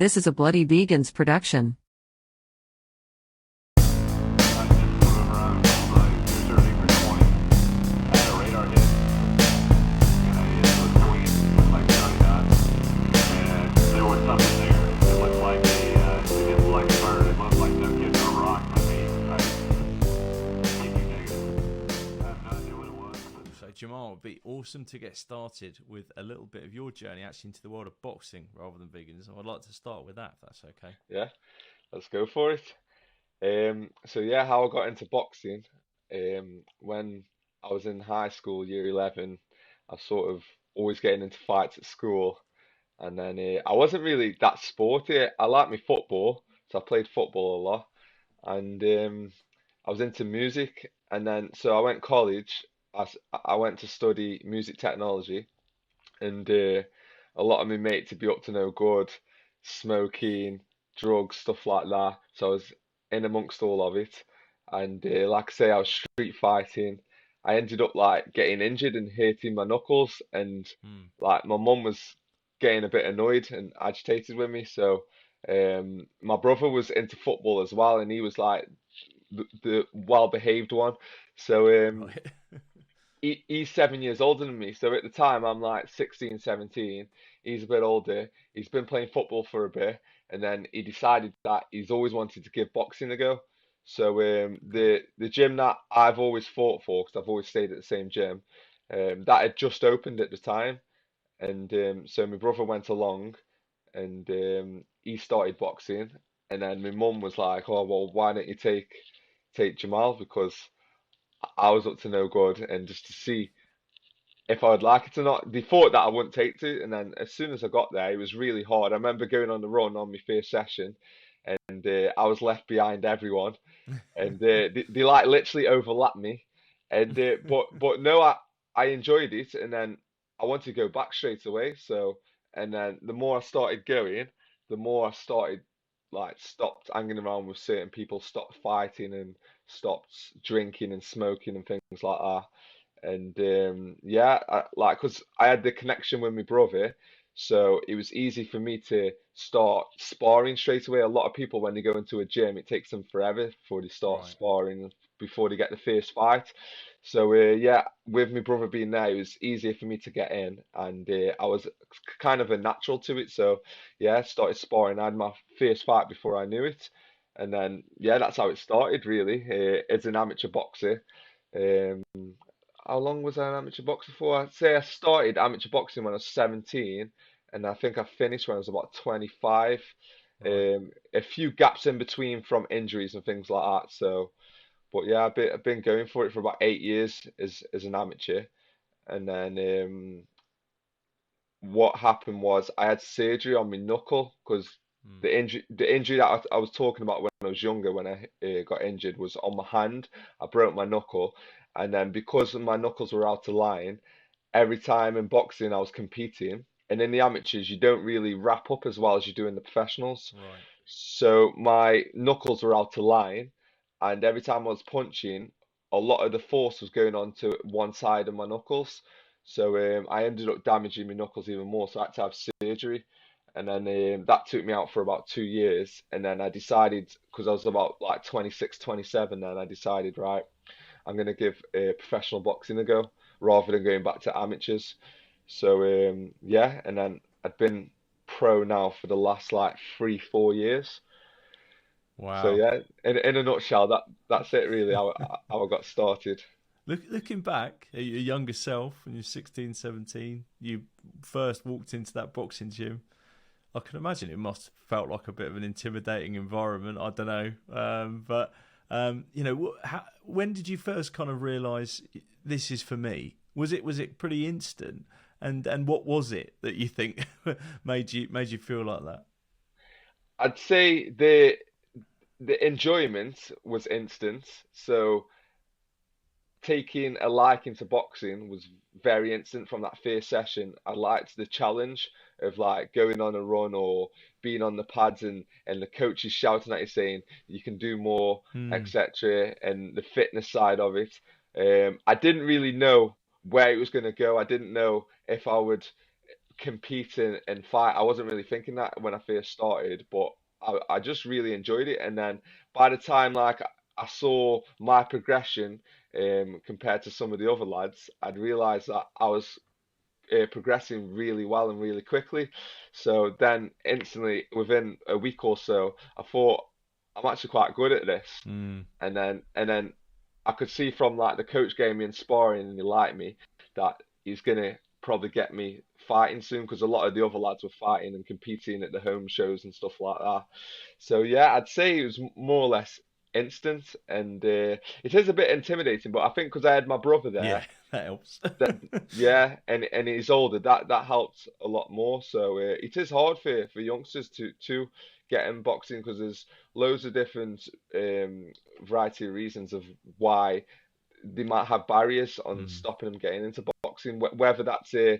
This is a Bloody Vegans production. Jamal, it'd be awesome to get started with a little bit of your journey actually into the world of boxing rather than veganism. I'd like to start with that, if that's okay. Yeah, let's go for it. So yeah, how I got into boxing. When I was in high school, year 11, I was sort of always getting into fights at school, and then I wasn't really that sporty. I liked my football, so I played football a lot, and I was into music, and then so I went college. I went to study music technology, and a lot of my mates would be up to no good, smoking, drugs, stuff like that. So I was in amongst all of it, and like I say, I was street fighting. I ended up like getting injured and hurting my knuckles, and Hmm. like my mum was getting a bit annoyed and agitated with me. So my brother was into football as well, and he was like the well-behaved one. So Right. he's 7 years older than me. So at the time, I'm like 16, 17. He's a bit older. He's been playing football for a bit, and then he decided that he's always wanted to give boxing a go. So Okay. the gym that I've always fought for, because I've always stayed at the same gym, that had just opened at the time, and so my brother went along, and he started boxing, and then my mum was like, "Oh well, why don't you take Jamal because." I was up to no good, and just to see if I would like it or not. They thought that I wouldn't take to, and then as soon as I got there, it was really hard. I remember going on the run on my first session, and I was left behind everyone, and they like literally overlapped me, and but no, I enjoyed it, and then I wanted to go back straight away. So, and then the more I started going, the more I started like stopped hanging around with certain people, stopped fighting, and stopped drinking and smoking and things like that. And yeah, like because I had the connection with my brother, so it was easy for me to start sparring straight away. A lot of people, when they go into a gym, it takes them forever before they start Right. sparring, before they get the first fight. So yeah, with my brother being there, it was easier for me to get in, and I was kind of a natural to it. So yeah, started sparring. I had my first fight before I knew it, and then yeah, that's how it started really. As an amateur boxer. Um, how long was I an amateur boxer for? I'd say I started amateur boxing when I was 17, and I think I finished when I was about 25. Right. A few gaps in between from injuries and things like that. So, but yeah, I've been going for it for about 8 years as an amateur, and then what happened was I had surgery on my knuckle because Hmm. the injury that I was talking about when I was younger, when I got injured, was on my hand. I broke my knuckle, and then because my knuckles were out of line, every time in boxing I was competing, and in the amateurs you don't really wrap up as well as you do in the professionals. Right. So my knuckles were out of line, and every time I was punching, a lot of the force was going on to one side of my knuckles. So I ended up damaging my knuckles even more. So I had to have surgery, and then that took me out for about 2 years. And then I decided, because I was about like 26, 27, then I decided, right, I'm gonna give professional boxing a go rather than going back to amateurs. So yeah, and then I'd been pro now for the last like 3, 4 years. So Wow. yeah, in a nutshell, that's it really how I got started. Looking back at your younger self when you're 16, 17, you first walked into that boxing gym. I can imagine it must have felt like a bit of an intimidating environment. I don't know, when did you first kind of realise this is for me? Was it pretty instant? And what was it that you think made you feel like that? I'd say the enjoyment was instant. So taking a liking to boxing was very instant from that first session. I liked the challenge of like going on a run or being on the pads, and the coach is shouting at you saying you can do more, Hmm. etc. And the fitness side of it. I didn't really know where it was going to go. I didn't know if I would compete and fight. I wasn't really thinking that when I first started, but I just really enjoyed it. And then by the time like I saw my progression compared to some of the other lads, I'd realised that I was progressing really well and really quickly. So then instantly, within a week or so, I thought I'm actually quite good at this. Mm, And then I could see from like the coach gave me in sparring and he liked me that he's gonna probably get me fighting soon because a lot of the other lads were fighting and competing at the home shows and stuff like that. So yeah, I'd say it was more or less instant, and it is a bit intimidating. But I think because I had my brother yeah, there, that helps. that yeah, and he's older, that helps a lot more. So it is hard for youngsters to get in boxing because there's loads of different variety of reasons of why they might have barriers on Mm, stopping them getting into boxing. Whether that's a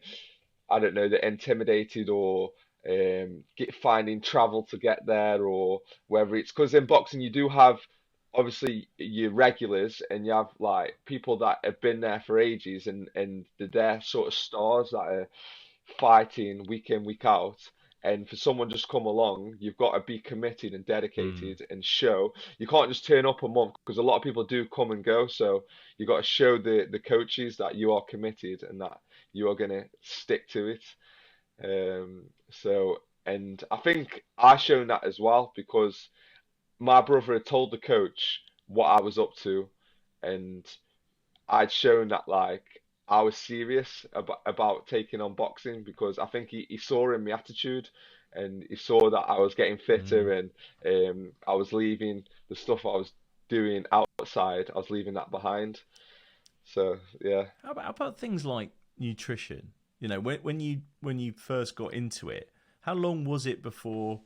I don't know, they're intimidated or finding travel to get there, or whether it's because in boxing you do have obviously your regulars and you have like people that have been there for ages and they're sort of stars that are fighting week in, week out. And for someone just come along, you've got to be committed and mm, dedicated and show. You can't just turn up a month because a lot of people do come and go. So you've got to show the coaches that you are committed and that you are going to stick to it. And I think I shown that as well because my brother had told the coach what I was up to, and I'd shown that like I was serious about taking on boxing because I think he saw in my attitude and he saw that I was getting mm. fitter and I was leaving the stuff I was doing outside, I was leaving that behind. So yeah. How about things like nutrition? You know, when you first got into it, how long was it before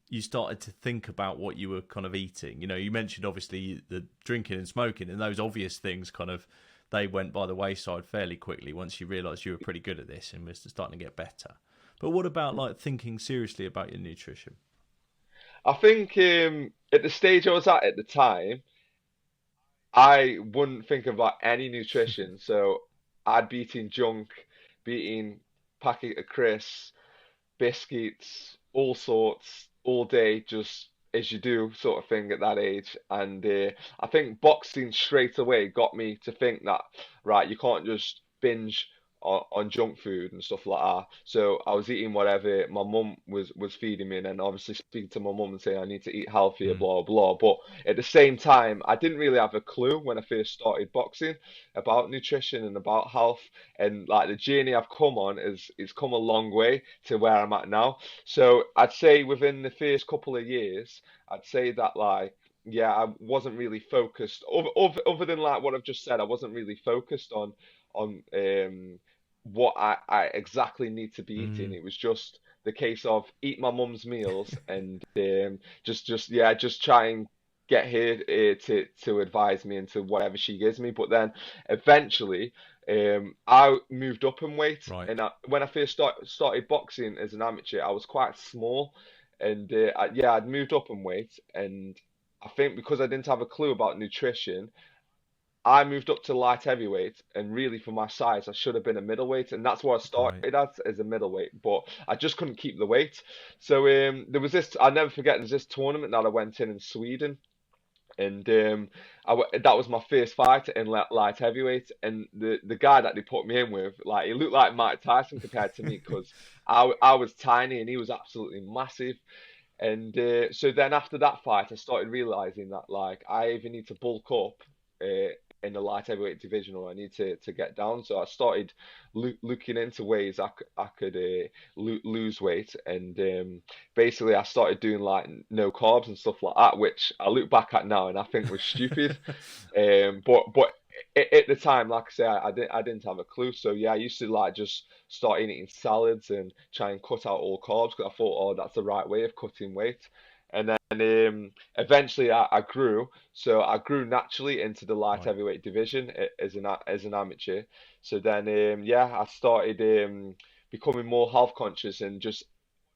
you started to think about what you were kind of eating? You know, you mentioned obviously the drinking and smoking, and those obvious things kind of they went by the wayside fairly quickly once you realised you were pretty good at this and was starting to get better. But what about like thinking seriously about your nutrition? I think at the stage I was at the time, I wouldn't think about any nutrition. So I'd be eating junk, be eating packet of crisps, biscuits, all sorts, all day, just as you do, sort of thing at that age. And I think boxing straight away got me to think that, right, you can't just binge on junk food and stuff like that. So I was eating whatever my mum was feeding me, and then obviously speaking to my mum and saying I need to eat healthier, Mm, blah blah. But at the same time, I didn't really have a clue when I first started boxing about nutrition and about health, and like the journey I've come on is come a long way to where I'm at now. So I'd say within the first couple of years, I'd say that like yeah, I wasn't really focused. Other than like what I've just said, I wasn't really focused on what I exactly need to be eating. mm, It was just the case of eat my mum's meals and just yeah, just try and get her to advise me into whatever she gives me. But then eventually, I moved up in weight, right. and when I first started boxing as an amateur, I was quite small, and yeah, I'd moved up in weight, and I think because I didn't have a clue about nutrition. I moved up to light heavyweight, and really for my size, I should have been a middleweight, and that's what I Right. started as a middleweight. But I just couldn't keep the weight. So there was this. I'll never forget. There's this tournament that I went in Sweden, and that was my first fight in light heavyweight. And the guy that they put me in with, like he looked like Mike Tyson compared to me because I was tiny and he was absolutely massive. And so then after that fight, I started realizing that like I either need to bulk up in the light heavyweight division or I need to get down. So I started looking into ways I could lose weight, and basically I started doing like no carbs and stuff like that, which I look back at now and I think was stupid. But at the time, like I say, I didn't have a clue. So yeah, I used to like just start eating salads and try and cut out all carbs because I thought, oh, that's the right way of cutting weight. And then eventually I grew, so I grew naturally into the light Right. heavyweight division as an amateur. So then yeah, I started becoming more health conscious and just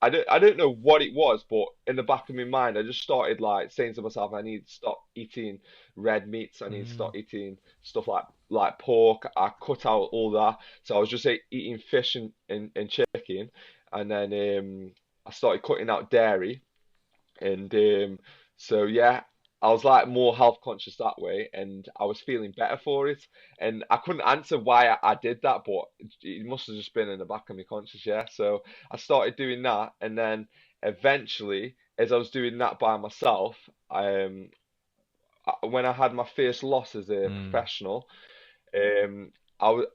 I don't know what it was, but in the back of my mind, I just started like saying to myself, I need to stop eating red meats. I need to Mm, stop eating stuff like pork. I cut out all that, so I was just eating fish and chicken, and then I started cutting out dairy. And so yeah, I was like more health conscious that way, and I was feeling better for it. And I couldn't answer why I did that, but it must have just been in the back of my conscious, yeah. So I started doing that, and then eventually, as I was doing that by myself, when I had my first loss as a mm, professional, um, I was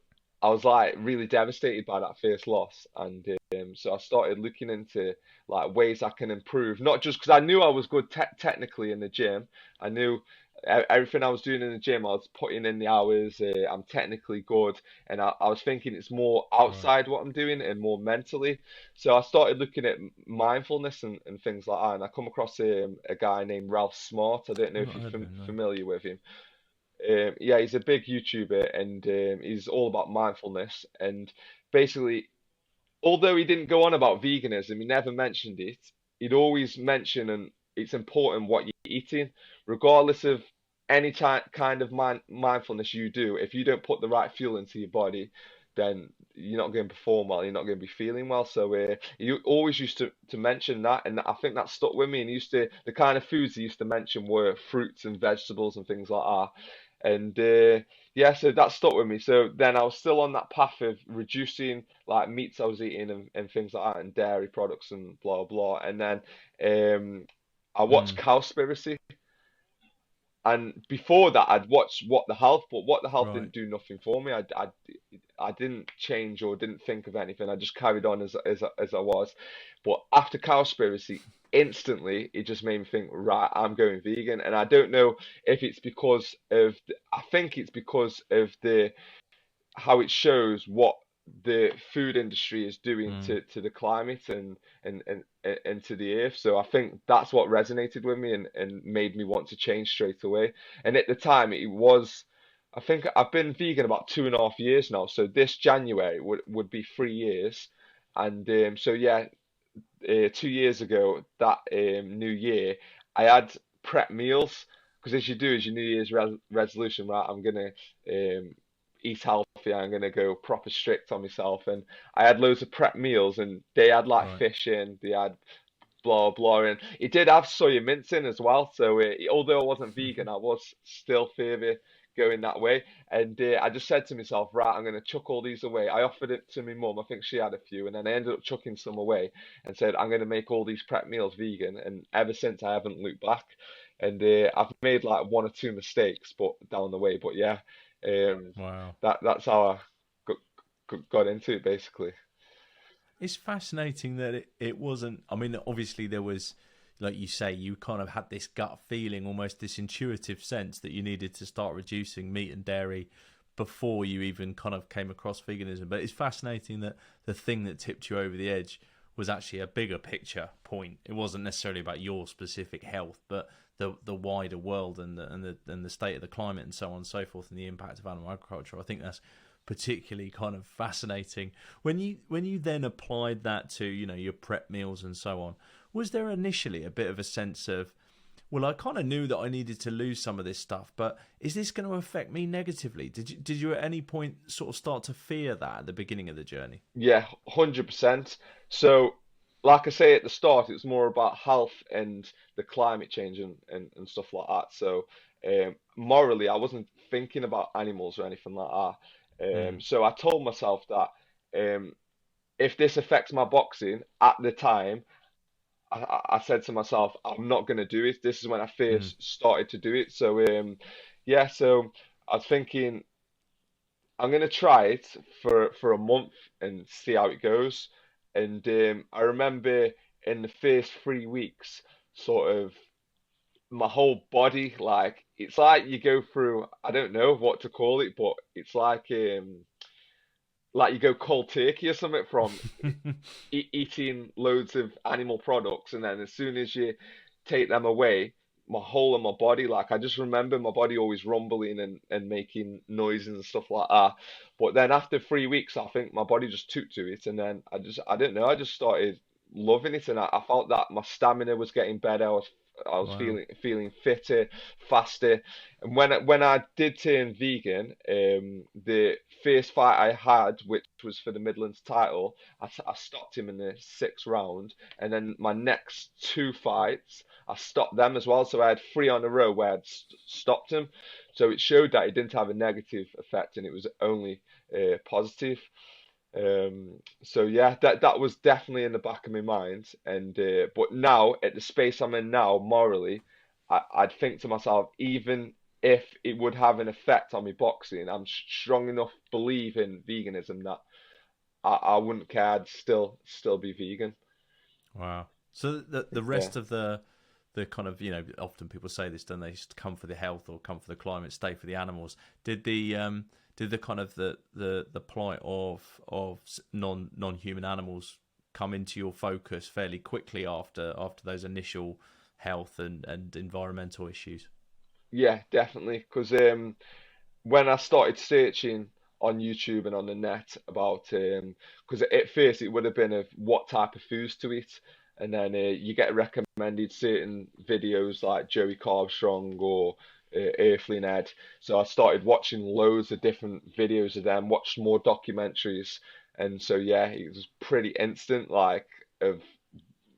I was like really devastated by that first loss, and so I started looking into like ways I can improve. Not just because I knew I was good technically in the gym. I knew everything I was doing in the gym. I was putting in the hours. I'm technically good, and I was thinking it's more right. outside what I'm doing and more mentally. So I started looking at mindfulness and things like that. And I come across a guy named Ralph Smart. I don't know I've if not you're heard of him, no. familiar with him. Yeah, he's a big YouTuber and he's all about mindfulness. And basically, although he didn't go on about veganism, he never mentioned it. He'd always mention and it's important what you're eating, regardless of any kind of mindfulness you do. If you don't put the right fuel into your body, then you're not going to perform well. You're not going to be feeling well. So he always used to mention that, and I think that stuck with me. And he used to the kind of foods he used to mention were fruits and vegetables and things like that. And yeah, so that stuck with me. So then I was still on that path of reducing like meats I was eating and things like that and dairy products and blah blah. And then I watched Mm, Cowspiracy, and before that I'd watched What the Health, but What the Health right. didn't do nothing for me. I didn't change or didn't think of anything. I just carried on as I was. But after Cowspiracy, instantly it just made me think, right, I'm going vegan. And I don't know if it's because of I think it's because of the how it shows what the food industry is doing Mm, to the climate and to the earth. So I think that's what resonated with me and made me want to change straight away. And at the time, it was, I think I've been vegan about 2.5 years now. So this January would be 3 years. And so yeah, 2 years ago, that New Year, I had prep meals because as you do as your New Year's resolution, right? I'm gonna eat healthy. I'm gonna go proper strict on myself, and I had loads of prep meals, and they had like right. fish in, they had blah blah, and it did have soya mince in as well. So although I wasn't vegan, I was still further going that way. And I just said to myself, right, I'm gonna chuck all these away. I offered it to my mum. I think she had a few, and then I ended up chucking some away and said I'm gonna make all these prep meals vegan. And ever since, I haven't looked back. And I've made like one or two mistakes, but down the way. But yeah, um, Wow. that's how I got, got into it basically. It's fascinating that it wasn't. I mean, obviously, there was, like you say, you kind of had this gut feeling, almost this intuitive sense that you needed to start reducing meat and dairy before you even kind of came across veganism. But it's fascinating that the thing that tipped you over the edge was actually a bigger picture point. It wasn't necessarily about your specific health, but the wider world and the state of the climate and so on and so forth, and the impact of animal agriculture. I think that's particularly kind of fascinating. When you then applied that to your prep meals and so on, was there initially a bit of a sense of, well, I kind of knew that I needed to lose some of this stuff, but is this going to affect me negatively? Did you at any point sort of start to fear that at the beginning of the journey? Yeah, 100%. So, like I say at the start, it's more about health and the climate change and stuff like that. So, morally, I wasn't thinking about animals or anything like that. Mm, So I told myself that if this affects my boxing at the time, I said to myself, I'm not going to do it. This is when I mm, first started to do it. So, yeah, so I was thinking. I'm gonna try it for a month and see how it goes. And I remember in the first 3 weeks, sort of my whole body, like it's like you go through, I don't know what to call it, but it's like you go cold turkey or something from eating loads of animal products, and then as soon as you take them away, my whole of my body, like I just remember my body always rumbling and making noises and stuff like that. But then after 3 weeks, I think my body just took to it, and then I don't know, I just started loving it, and I felt that my stamina was getting better. I was Wow. feeling fitter, faster. And when I did turn vegan, the first fight I had, which was for the Midlands title, I stopped him in the sixth round, and then my next two fights, I stopped them as well. So I had three on a row where I'd stopped him. So it showed that it didn't have a negative effect, and it was only positive. So yeah, that was definitely in the back of my mind. And but now at the space I'm in now, morally, I'd think to myself, even if it would have an effect on me boxing, I'm strong enough believe in veganism that I wouldn't care. I'd still be vegan. Wow. So the Yeah. rest of the kind of, often people say this, don't they? Just come for the health or come for the climate, stay for the animals. Did the kind of the plight of non-human animals come into your focus fairly quickly after those initial health and environmental issues? Yeah, definitely. Because when I started searching on YouTube and on the net about because at first it would have been of what type of foods to eat, and then you get recommended certain videos like Joey Carbstrong or Earthly Ned. So I started watching loads of different videos of them, watched more documentaries, and so yeah, it was pretty instant like of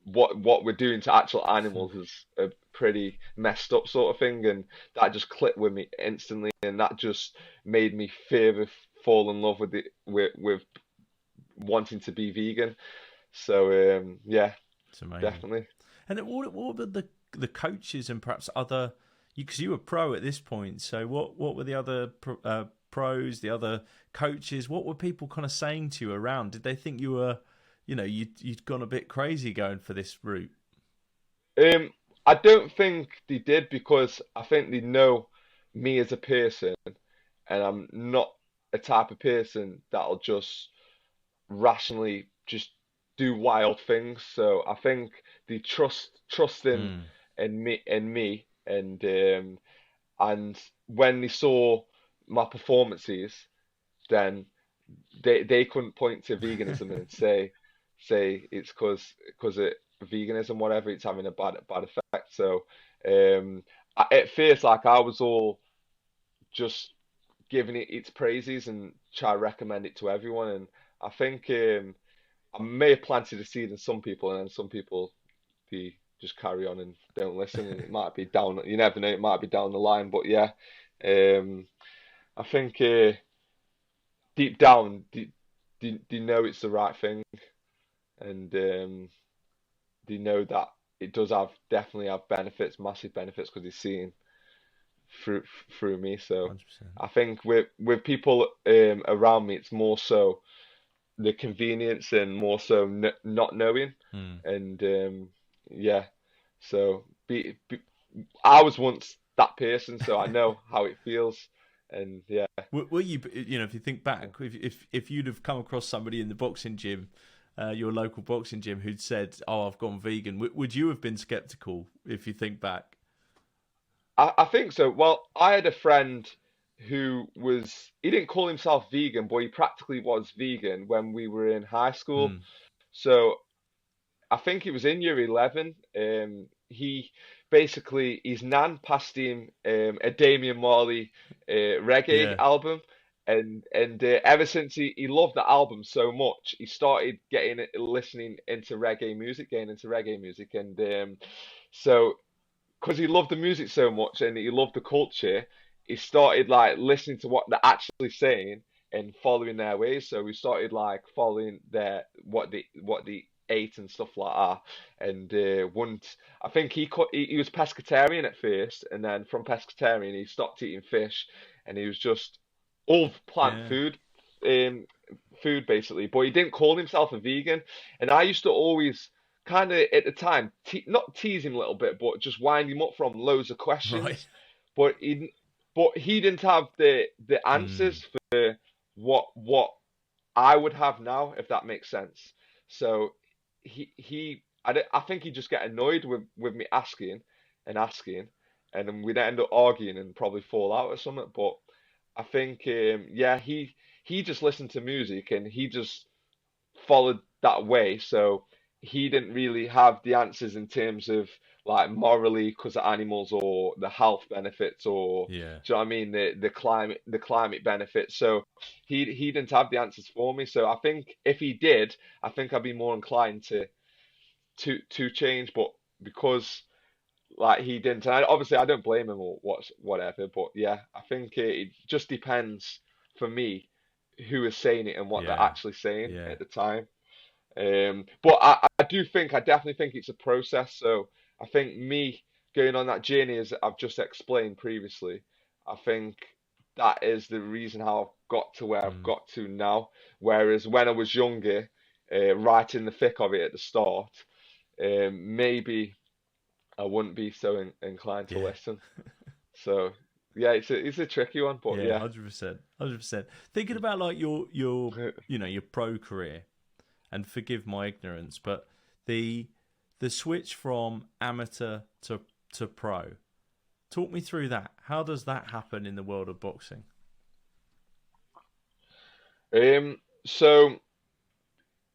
what we're doing to actual animals is a pretty messed up sort of thing, and that just clicked with me instantly, and that just made me further fall in love with it with wanting to be vegan. So yeah, It's amazing. definitely. And what were the coaches and perhaps other, because you were pro at this point, so what were the other pros, the other coaches? What were people kind of saying to you around? Did they think you were, you'd gone a bit crazy going for this route? Um, I don't think they did because I think they know me as a person, and I'm not a type of person that'll just rationally just do wild things. So I think they trust Mm. in me, and when they saw my performances, then they couldn't point to veganism and say it's because of veganism, whatever, it's having a bad effect. So at first, like I was all just giving it its praises and try to recommend it to everyone. And I think I may have planted a seed in some people, and then some people they just carry on and don't listen. And it might be down. You never know. It might be down the line. But yeah, um, I think deep down, they know it's the right thing, and they know that it does have definitely have benefits, massive benefits, because they've seen through through me. So 100%. I think with people around me, it's more so the convenience and more so n not knowing. Mm. And yeah, so I was once that person, so I know how it feels. And yeah, Were you, if you think back, if you'd have come across somebody in the boxing gym, your local boxing gym, who'd said, "Oh, I've gone vegan," would you have been skeptical if you think back? I think so. Well, I had a friend who he didn't call himself vegan, but he practically was vegan when we were in high school. Mm. So I think it was in year 11. He basically, his nan passed him a Damian Marley reggae Yeah. album, and ever since he loved the album so much, he started listening into reggae music, getting into reggae music, and so because he loved the music so much and he loved the culture, he started like listening to what they're actually saying and following their ways. So we started like following what they ate and stuff like that. And once I think he was pescatarian at first, and then from pescatarian he stopped eating fish, and he was just all plant Yeah. food basically. But he didn't call himself a vegan, and I used to always kind of at the time, not tease him a little bit, but just wind him up from loads of Right. questions. But he didn't have the Mm. answers for what I would have now, if that makes sense. So I think he'd just get annoyed with me asking, and then we'd end up arguing and probably fall out or something. But I think yeah, he just listened to music and he just followed that way. So he didn't really have the answers in terms of like morally because of animals or the health benefits or Yeah. do you know what I mean the climate benefits. So he didn't have the answers for me. So I think if he did, I think I'd be more inclined to change. But because like he didn't, and obviously I don't blame him or whatever. But yeah, I think it just depends for me who is saying it and what they're Yeah. actually saying Yeah. at the time. But I definitely think it's a process. So I think me going on that journey, as I've just explained previously, I think that is the reason how I've got to where I've Mm. got to now. Whereas when I was younger, right in the thick of it at the start, maybe I wouldn't be so inclined to Yeah. listen. So yeah, it's a tricky one, but Yeah. yeah. 100%. 100%. Thinking about like your pro career, and forgive my ignorance, but the the switch from amateur to pro. Talk me through that. How does that happen in the world of boxing? So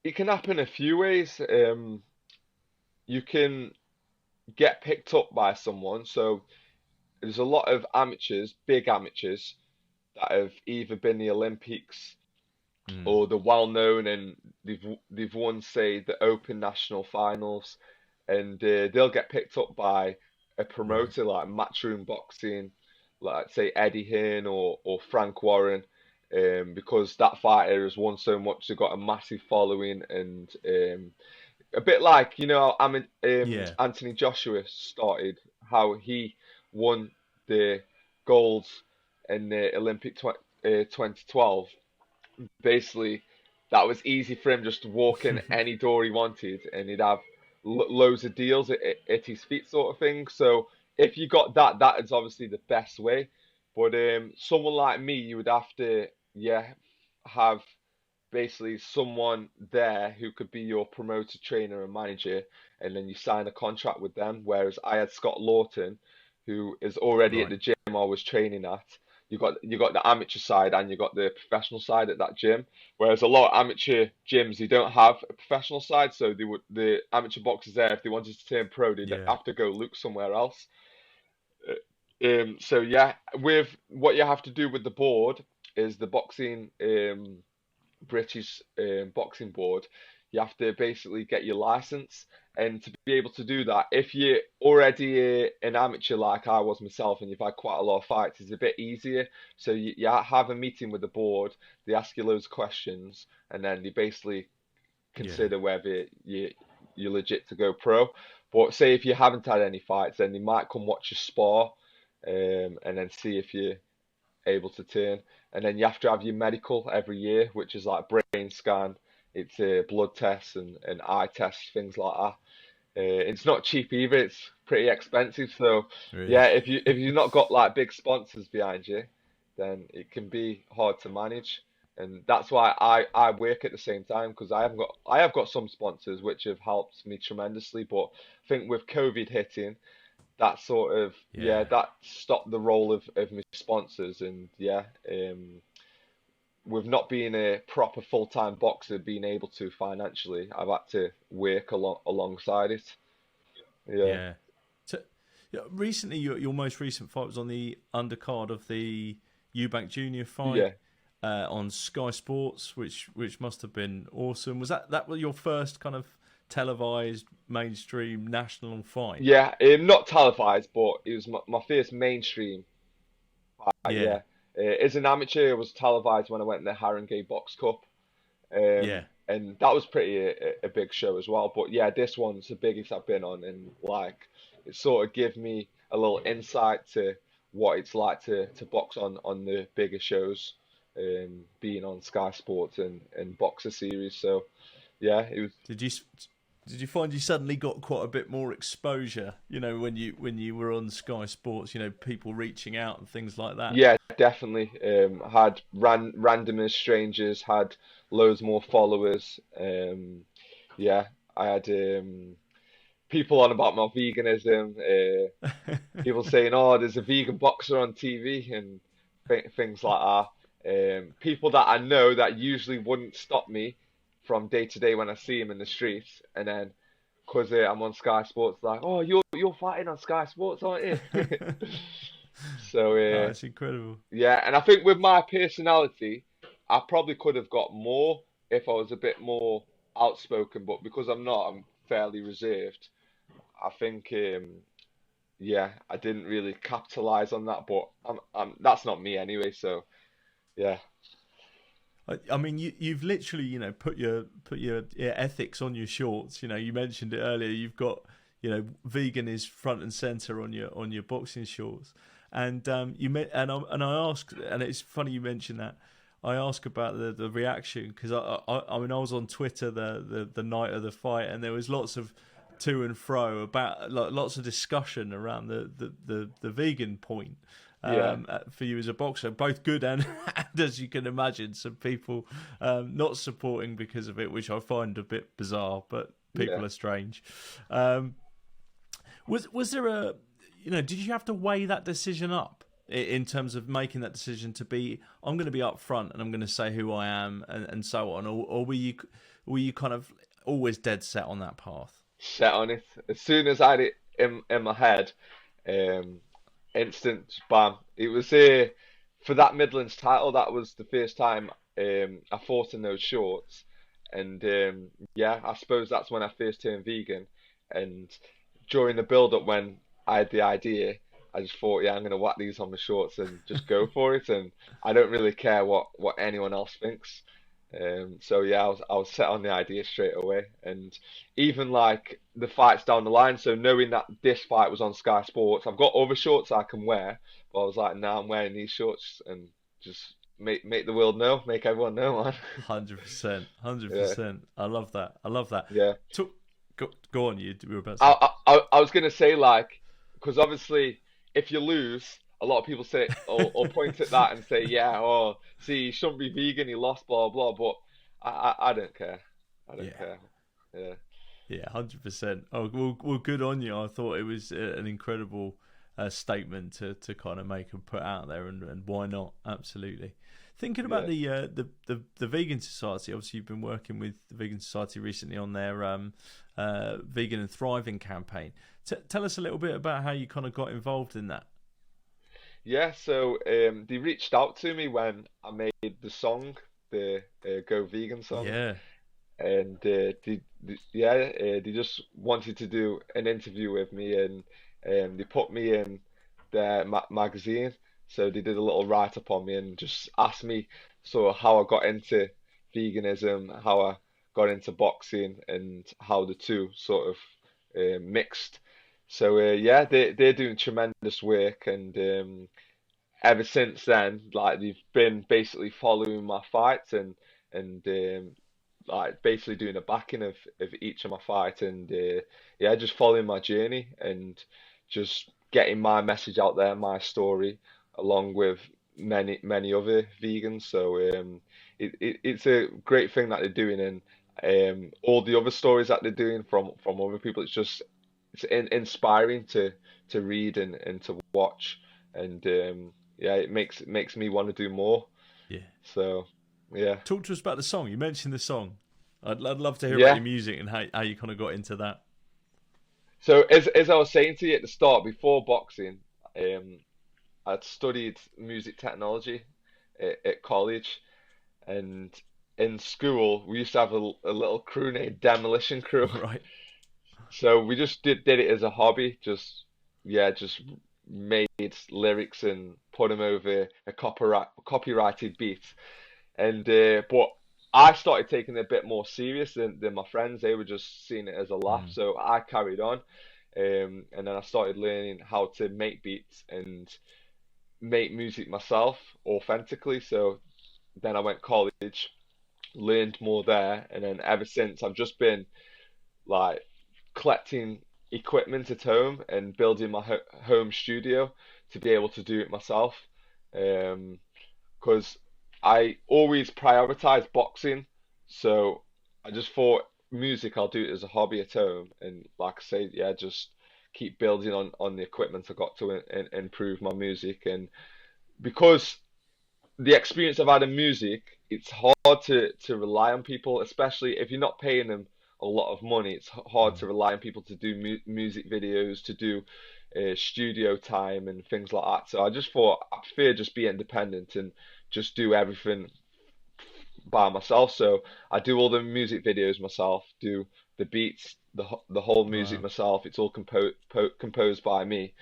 it can happen a few ways. You can get picked up by someone. So there's a lot of amateurs, big amateurs, that have either been the Olympics Mm. or the well known, and they've won, say, the Open National Finals, and they'll get picked up by a Right. promoter like Matchroom Boxing, like say Eddie Hearn or Frank Warren, because that fighter has won so much, they've got a massive following, and a bit like Yeah. Anthony Joshua started, how he won the gold in the Olympic 2012. Basically, that was easy for him just to walk in any door he wanted, and he'd have loads of deals at his feet, sort of thing. So if you got that, that is obviously the best way. But someone like me, you would have to, yeah, have basically someone there who could be your promoter, trainer, and manager, and then you sign a contract with them. Whereas I had Scott Lawton, who is already at Right. the gym I was training at. You got the amateur side and you got the professional side at that gym. Whereas a lot of amateur gyms, they don't have a professional side, so the amateur boxers there, if they wanted to turn pro, they'd Yeah. have to go look somewhere else. So yeah, with what you have to do with the board is the boxing British boxing board, you have to basically get your license. And to be able to do that, if you're already an amateur like I was myself and you've had quite a lot of fights, it's a bit easier. So you have a meeting with the board, they ask you loads of questions, and then they basically Yeah. consider whether you're legit to go pro. But say if you haven't had any fights, then they might come watch you spar, and then see if you're able to turn. And then you have to have your medical every year, which is like brain scan, it's blood tests and eye tests, things like that. It's not cheap either. It's pretty expensive. So Really. yeah, if you've not got like big sponsors behind you, then it can be hard to manage. And that's why I work at the same time because I have got some sponsors which have helped me tremendously. But I think with COVID hitting, that sort of yeah Yeah. that stopped the role of my sponsors, and yeah, with not being a proper full-time boxer being able to financially, I've had to work alongside it. Yeah, Yeah. So, yeah, recently, your most recent fight was on the undercard of the Eubank Junior fight yeah, on Sky Sports, which must have been awesome. Was that was your first kind of televised mainstream national fight? yeah. Not televised, but it was my first mainstream fight. Yeah. Yeah, as an amateur, it was televised when I went in the Haringey Box Cup. Yeah. And that was pretty a big show as well. But yeah, this one's the biggest I've been on, and like it sort of gave me a little insight to what it's like to box on the bigger shows, being on Sky Sports and Boxer Series. So yeah, it was. Did you did you find you suddenly got quite a bit more exposure? You know, when you were on Sky Sports, people reaching out and things like that. Yeah, definitely. Had random as strangers, had loads more followers. Yeah, I had people on about my veganism. People saying, "Oh, there's a vegan boxer on TV," and things like that. People that I know that usually wouldn't stop me from day to day when I see him in the streets, and then because I'm on Sky Sports, like, oh, you're fighting on Sky Sports, aren't you? So Oh, it's incredible. yeah, and I think with my personality, I probably could have got more if I was a bit more outspoken, but because I'm not, I'm fairly reserved. I think yeah, I didn't really capitalize on that, but that's not me anyway, so yeah. I mean, you've literally, put your ethics on your shorts. You know, you mentioned it earlier. You've got, vegan is front and center on your boxing shorts, and I asked, and it's funny you mentioned that. I asked about the reaction because I mean I was on Twitter the night of the fight, and there was lots of to and fro about lots of discussion around the vegan point, Yeah, for you as a boxer, both good and, and as you can imagine, some people not supporting because of it, which I find a bit bizarre, but yeah. people are strange. Um, was there a, did you have to weigh that decision up in terms of making that decision to be, I'm going to be upfront and I'm going to say who I am and so on, or were you kind of always dead set on that path? Set on it. As soon as I had it in my head, um, instant bam. It was for that Midlands title. That was the first time I fought in those shorts, and yeah, I suppose that's when I first turned vegan. And during the build up, when I had the idea, I just thought, yeah, I'm gonna whack these on my shorts and just go for it. And I don't really care what anyone else thinks. So yeah, I was set on the idea straight away, and even like the fights down the line. So knowing that this fight was on Sky Sports, I've got other shorts I can wear, but I was like, now I'm wearing these shorts and just make the world know, make everyone know, man. 100%, hundred Yeah, percent. I love that. I love that. yeah. To, go on. You were about to say. I was gonna say like, because obviously if you lose, a lot of people say or point at that and say, yeah, oh, see, he shouldn't be vegan, he lost, blah blah. But I don't care. I don't Yeah, care. Yeah, yeah, 100%. Oh, well, good on you. I thought it was an incredible statement to kind of make and put out there, and why not? Absolutely. Thinking about yeah. the Vegan Society, obviously you've been working with the Vegan Society recently on their Vegan and Thriving campaign. Tell us a little bit about how you kind of got involved in that. Yeah, so they reached out to me when I made the song, the Go Vegan song, Yeah, and yeah, they just wanted to do an interview with me, and they put me in their magazine. So they did a little write up on me and just asked me sort of how I got into veganism, how I got into boxing, and how the two sort of mixed. So yeah, they're doing tremendous work, and ever since then, like they've been basically following my fights and like basically doing a backing of each of my fights, and yeah, just following my journey and just getting my message out there, my story, along with many other vegans. So it's a great thing that they're doing, and all the other stories that they're doing from other people, it's inspiring to read and to watch, and yeah, it makes me want to do more. yeah. So yeah, Talk to us about the song. You mentioned the song. I'd love to hear about yeah. your music and how you kind of got into that. So as I was saying to you at the start, before boxing, um, I'd studied music technology at college, and in school we used to have a little crew named Demolition Crew. Right. So we just did it as a hobby, just yeah, just made lyrics and put them over a copyrighted beat. And but I started taking it a bit more serious than my friends. They were just seeing it as a laugh, Mm. so I carried on. And then I started learning how to make beats and make music myself authentically. So then I went college, learned more there, and then ever since I've just been like collecting equipment at home and building my home studio to be able to do it myself. Because I always prioritize boxing, so I just thought music, I'll do it as a hobby at home, and like I say, yeah, just keep building on the equipment I got to improve my music. And because the experience I've had in music, it's hard to rely on people, especially if you're not paying them a lot of money. It's hard to rely on people to do music videos, to do studio time and things like that. So I just thought I prefer just be independent and just do everything by myself. So I do all the music videos myself, do the beats, the whole music Wow. myself. It's all composed by me.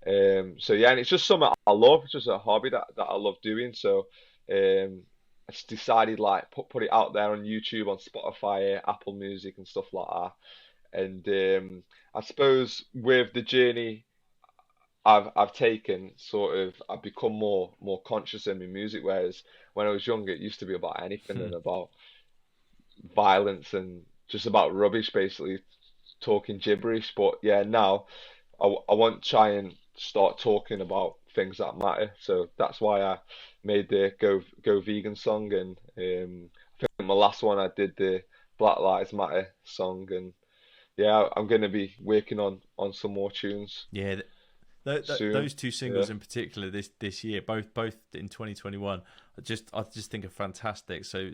So yeah, and it's just something I love. It's just a hobby that I love doing. So I just decided like put it out there on YouTube, on Spotify, Apple Music, and stuff like that. And I suppose with the journey I've taken, sort of, I've become more conscious in my music. Whereas when I was younger, it used to be about anything and about violence and just about rubbish, basically talking gibberish. But yeah, now I want to try and start talking about things that matter. So that's why I made the Go Vegan song, and I think my last one I did the Black Lives Matter song, and yeah, I'm gonna be working on some more tunes Yeah, soon. those two Yeah. singles in particular this year, both in 2021, I just think are fantastic. So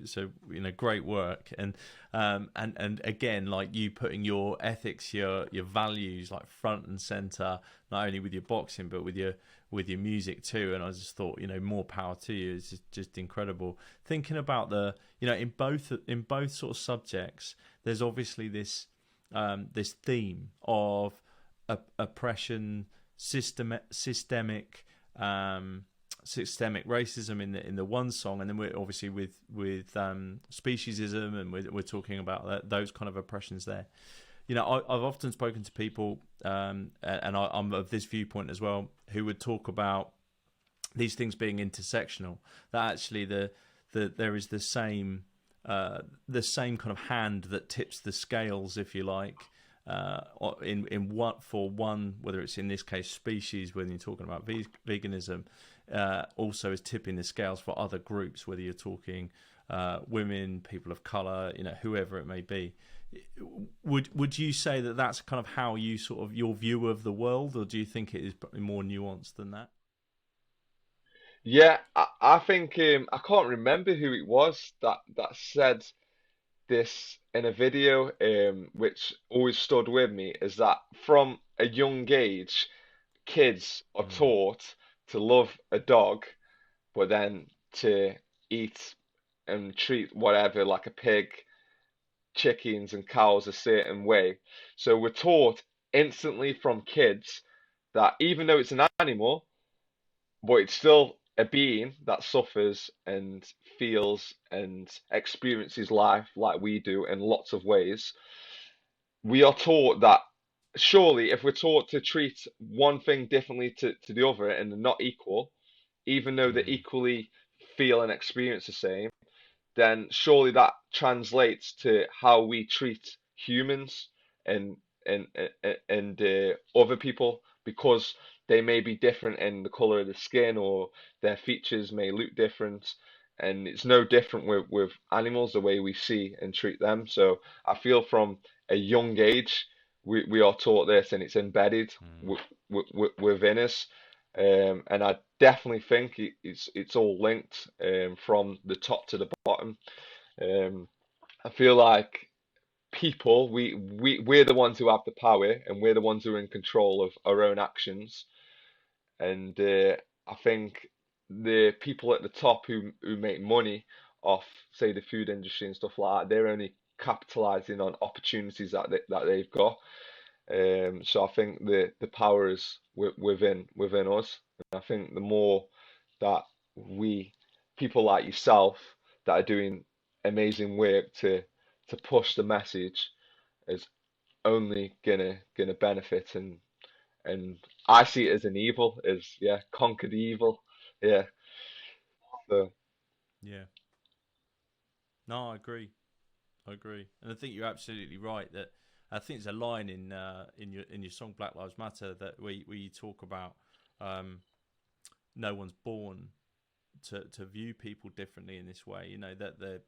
great work, and again, like you putting your ethics, your values like front and center, not only with your boxing but with your music too. And I just thought, more power to you. It's just incredible. Thinking about in both sort of subjects, there's obviously this theme of oppression, systemic systemic racism in the one song, and then we're obviously with speciesism, and we're talking about those kind of oppressions there. I've often spoken to people, and I'm of this viewpoint as well, who would talk about these things being intersectional. That actually there is the same kind of hand that tips the scales, if you like, in what for one, whether it's in this case species, when you're talking about veganism, also is tipping the scales for other groups, whether you're talking women, people of color, whoever it may be. Would you say that that's kind of how you sort of your view of the world, or do you think it is more nuanced than that? Yeah, I think I can't remember who it was that said this in a video, which always stood with me, is that from a young age, kids are Mm. taught to love a dog, but then to eat and treat whatever like a pig, chickens, and cows a certain way. So we're taught instantly from kids that even though it's an animal, but it's still a being that suffers and feels and experiences life like we do in lots of ways. We are taught that surely if we're taught to treat one thing differently to the other and they're not equal, even though they Mm. equally feel and experience the same, then surely that translates to how we treat humans and and other people, because they may be different in the color of the skin or their features may look different, and it's no different with animals the way we see and treat them. So I feel from a young age we are taught this, and it's embedded Mm. within us. And I definitely think it's all linked, from the top to the bottom. Um, I feel like people, we're the ones who have the power, and we're the ones who are in control of our own actions. And I think the people at the top who make money off, say, the food industry and stuff like that, they're only capitalizing on opportunities that they've got. So I think the power is within us. And I think the more that we, people like yourself, that are doing amazing work to push the message, is only gonna benefit. And I see it as an evil, as yeah, conquer the evil. Yeah. So Yeah. No, I agree. I agree, and I think you're absolutely right. That I think there's a line in your song Black Lives Matter that where you talk about um, no one's born to view people differently in this way. That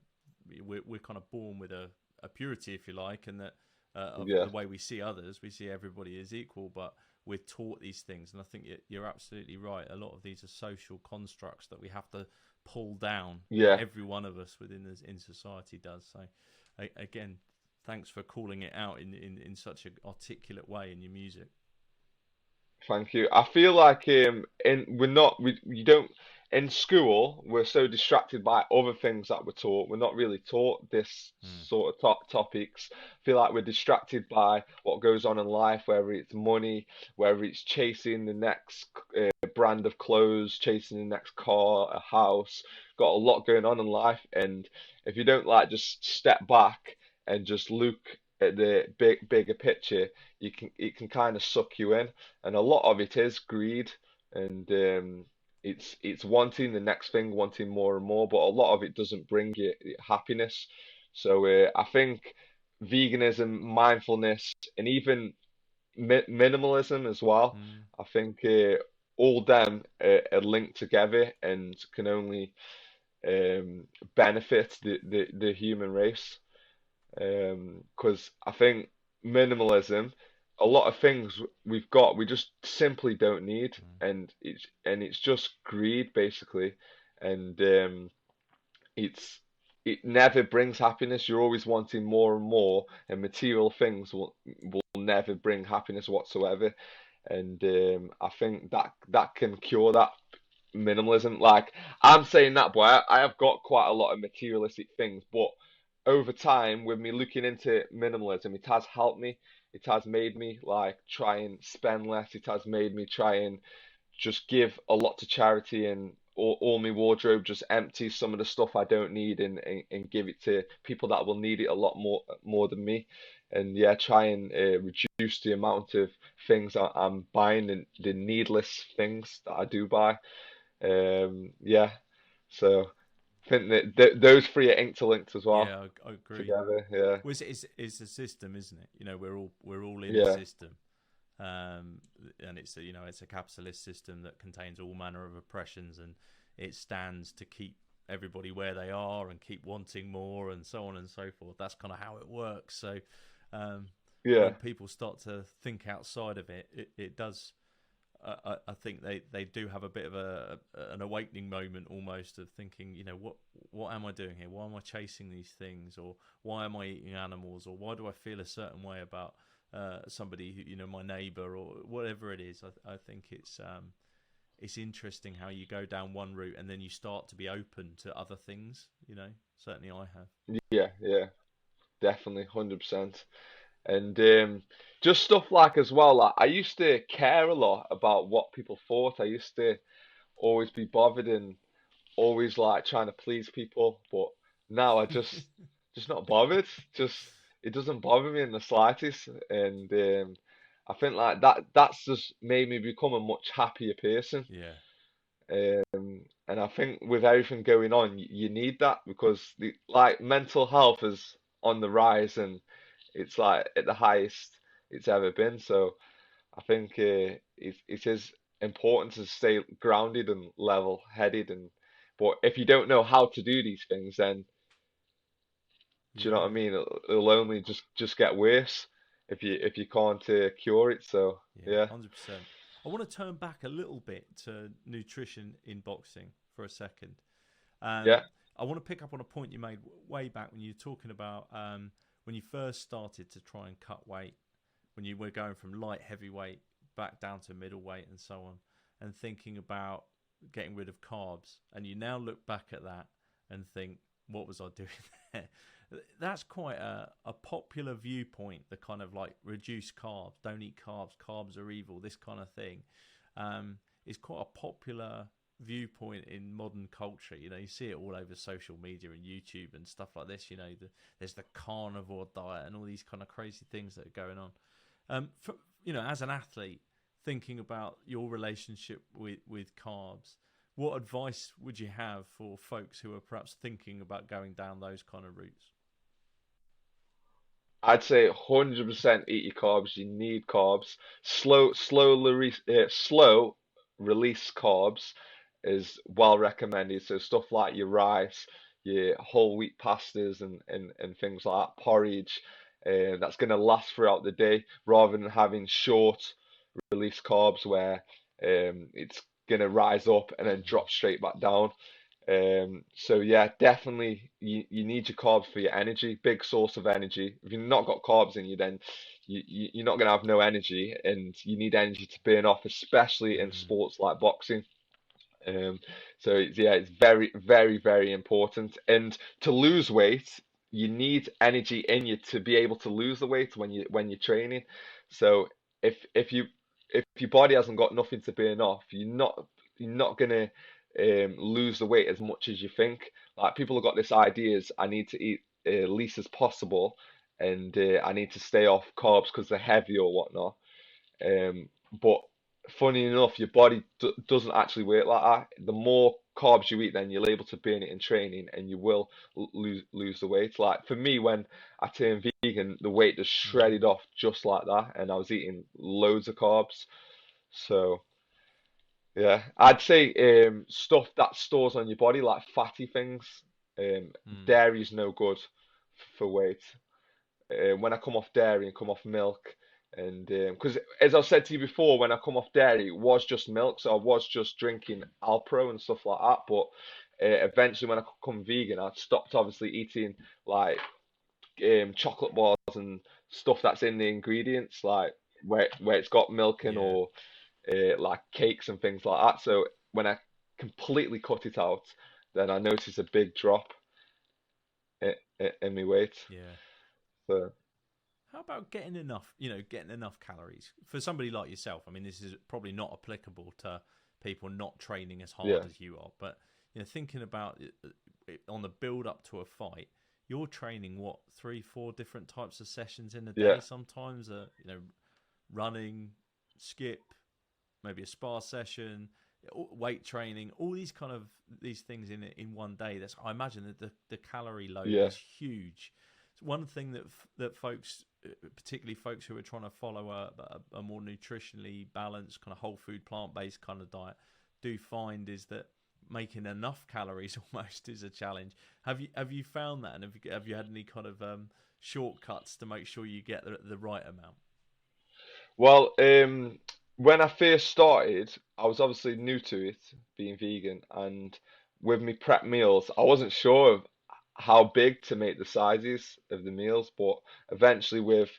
we're kind of born with a purity, if you like, and that of yeah, the way we see others, we see everybody as equal, but we're taught these things, and I think you're absolutely right. A lot of these are social constructs that we have to pull down. yeah, Every one of us in society does. So, again, thanks for calling it out in such an articulate way in your music. Thank you. I feel like we're not we don't in school we're so distracted by other things that we're taught. We're not really taught this Mm, sort of topics. I feel like we're distracted by what goes on in life, whether it's money, whether it's chasing the next brand of clothes, chasing the next car, a house. Got a lot going on in life, and if you don't like just step back and just look at the bigger picture, it can kind of suck you in, and a lot of it is greed, and it's wanting the next thing, wanting more and more, but a lot of it doesn't bring you happiness. So I think veganism, mindfulness, and even minimalism as well. mm, I think all them are linked together and can only um, benefit the human race. Because I think minimalism, a lot of things we've got, we just simply don't need, mm. and it's just greed basically, and it's it never brings happiness. You're always wanting more and more, and material things will never bring happiness whatsoever. And I think that can cure that minimalism. Like I'm saying that, boy, I have got quite a lot of materialistic things, but over time, with me looking into minimalism, it has helped me. It has made me like try and spend less. It has made me try and just give a lot to charity, and all my wardrobe just empty some of the stuff I don't need, and give it to people that will need it a lot more than me. And yeah, try and reduce the amount of things I'm buying, and the needless things that I do buy. Yeah, so I think that those three are interlinked as well Yeah, I agree. together. Yeah, Well, it's a system, isn't it? You know, we're all in a yeah, system, um, and it's it's a capitalist system that contains all manner of oppressions, and it stands to keep everybody where they are and keep wanting more and so on and so forth. That's kind of how it works. So um, yeah, when people start to think outside of it, it does. I think they do have a bit of an awakening moment almost of thinking, what am I doing here? Why am I chasing these things? Or why am I eating animals? Or why do I feel a certain way about somebody who, my neighbour, or whatever it is? I think it's interesting how you go down one route and then you start to be open to other things. Certainly I have. yeah, definitely, 100%. And just stuff like as well, like I used to care a lot about what people thought. I used to always be bothered and always like trying to please people, but now I just not bothered. Just it doesn't bother me in the slightest, and I think like that's just made me become a much happier person. Yeah, And I think with everything going on, you need that because the like mental health is on the rise, and it's like at the highest it's ever been. So I think it is important to stay grounded and level-headed, and but if you don't know how to do these things, then do you know what I yeah, mean? It'll only just get worse if you can't cure it. So yeah, yeah, 100%. I want to turn back a little bit to nutrition in boxing for a second. Um, yeah, I want to pick up on a point you made way back when you were talking about when you first started to try and cut weight, when you were going from light heavyweight back down to middleweight and so on, and thinking about getting rid of carbs. And you now look back at that and think, what was I doing there? That's quite a popular viewpoint, the kind of like reduce carbs, don't eat carbs, carbs are evil, this kind of thing. Is quite a popular viewpoint in modern culture. You see it all over social media and YouTube and stuff like this. There's the carnivore diet and all these kind of crazy things that are going on. As an athlete, thinking about your relationship with carbs, what advice would you have for folks who are perhaps thinking about going down those kind of routes? I'd say 100% eat your carbs. You need carbs. Slow release carbs is well recommended. So stuff like your rice, your whole wheat pastas, and things like that, porridge, that's going to last throughout the day, rather than having short release carbs where it's going to rise up and then drop straight back down. So yeah, definitely you need your carbs for your energy, big source of energy. If you've not got carbs in you, then you're not gonna have no energy, and you need energy to burn off, especially in Mm. sports like boxing. Um, so yeah, it's very, very, very important. And to lose weight, you need energy in you to be able to lose the weight when you're training. So if if your body hasn't got nothing to burn off, you're not gonna lose the weight as much as you think. Like people have got this ideas, I need to eat least as possible, and I need to stay off carbs because they're heavy or whatnot. But funny enough, your body d doesn't actually work like that. The more carbs you eat, then you're able to burn it in training, and you will lose the weight. Like for me, when I turned vegan, the weight just Mm. shredded off just like that, and I was eating loads of carbs. So yeah, I'd say stuff that stores on your body, like fatty things. Um, Mm. Dairy's no good for weight. When I come off dairy and come off milk, and because as I've said to you before, when I come off dairy, it was just milk, so I was just drinking Alpro and stuff like that. But eventually, when I become vegan, I stopped obviously eating like chocolate bars and stuff that's in the ingredients, like where it's got milk in, Yeah. or like cakes and things like that. So when I completely cut it out, then I noticed a big drop in my weight. Yeah. So How about getting enough, getting enough calories for somebody like yourself? I mean, this is probably not applicable to people not training as hard yeah, as you are, but thinking about on the build up to a fight, you're training what, three, four different types of sessions in a day yeah. sometimes. Running, skip, maybe a spar session, weight training, all these kind of these things in one day. That's, I imagine that the calorie load Yeah, is huge. One thing that folks, particularly folks who are trying to follow a more nutritionally balanced kind of whole food plant based kind of diet, do find is that making enough calories almost is a challenge. Have you found that, and have you had any kind of shortcuts to make sure you get the right amount? well, when I first started, I was obviously new to it, being vegan, and with me prep meals, I wasn't sure of how big to make the sizes of the meals, but eventually with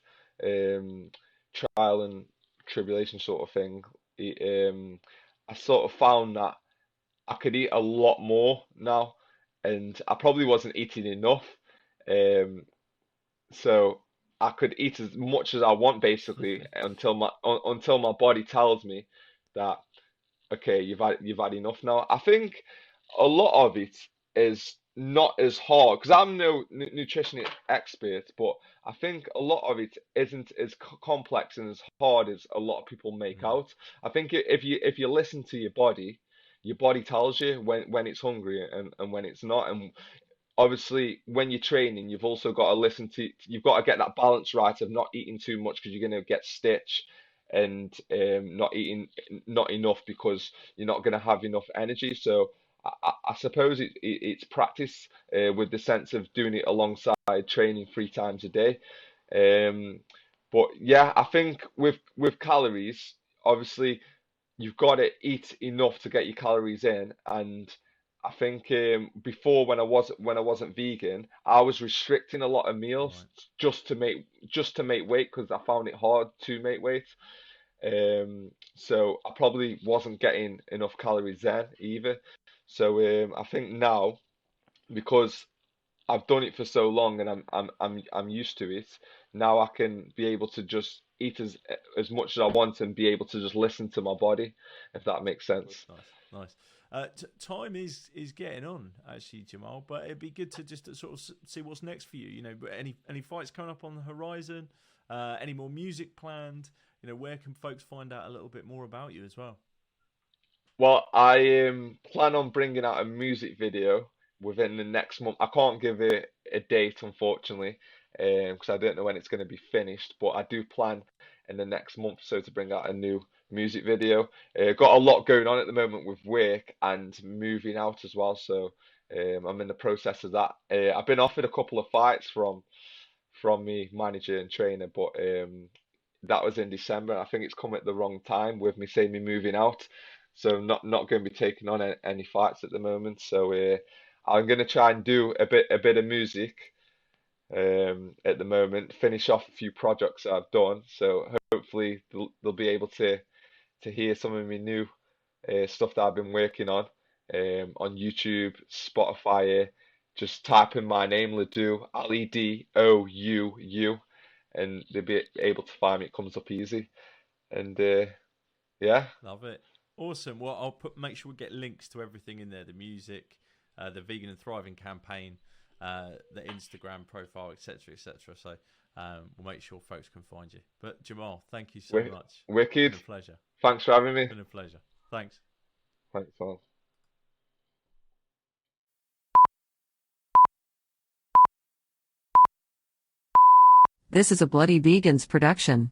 um, trial and tribulation sort of thing, I sort of found that I could eat a lot more now, and I probably wasn't eating enough. Um, So I could eat as much as I want basically until my body tells me that okay, you've had enough now. I think a lot of it is not as hard because I'm no nutrition expert, but I think a lot of it isn't as complex and as hard as a lot of people make Mm. out. I think if you listen to your body tells you when it's hungry and when it's not, and obviously when you're training you've also got to you've got to get that balance right of not eating too much because you're going to get stitch, and not eating not enough because you're not going to have enough energy. So I suppose it's practice, with the sense of doing it alongside training 3 times a day. um, but yeah, I think with calories, obviously you've got to eat enough to get your calories in. And I think before, when I wasn't vegan, I was restricting a lot of meals Right. just to make weight because I found it hard to make weight. So I probably wasn't getting enough calories then either. So I think now, because I've done it for so long and I'm used to it. Now I can be able to just eat as much as I want and be able to just listen to my body, if that makes sense. Nice, nice. Time is getting on, actually, Jamal. But it'd be good to just sort of see what's next for you. But any fights coming up on the horizon? Any more music planned? Where can folks find out a little bit more about you as well? Well, I plan on bringing out a music video within the next month. I can't give it a date, unfortunately, because I don't know when it's going to be finished. But I do plan in the next month or so to bring out a new music video. Got a lot going on at the moment with work and moving out as well, so I'm in the process of that. I've been offered a couple of fights from me manager and trainer, but that was in December. I think it's come at the wrong time with me saying me moving out. so not going to be taking on any fights at the moment. So I'm going to try and do a bit of music at the moment, finish off a few projects that I've done. So hopefully they'll be able to hear some of my new stuff that I've been working on YouTube, Spotify. Just type in my name, Ledoux, Ledouu, and they'll be able to find me. It comes up easy, and yeah, Love it. Awesome. Well, I'll make sure we get links to everything in there: the music, the Vegan and Thriving campaign, the Instagram profile, etc., etc. So we'll make sure folks can find you. But Jamal, thank you so much. It's wicked. been a pleasure. Thanks for having me. Been a pleasure. Thanks. Thanks, man. This is a Bloody Vegans production.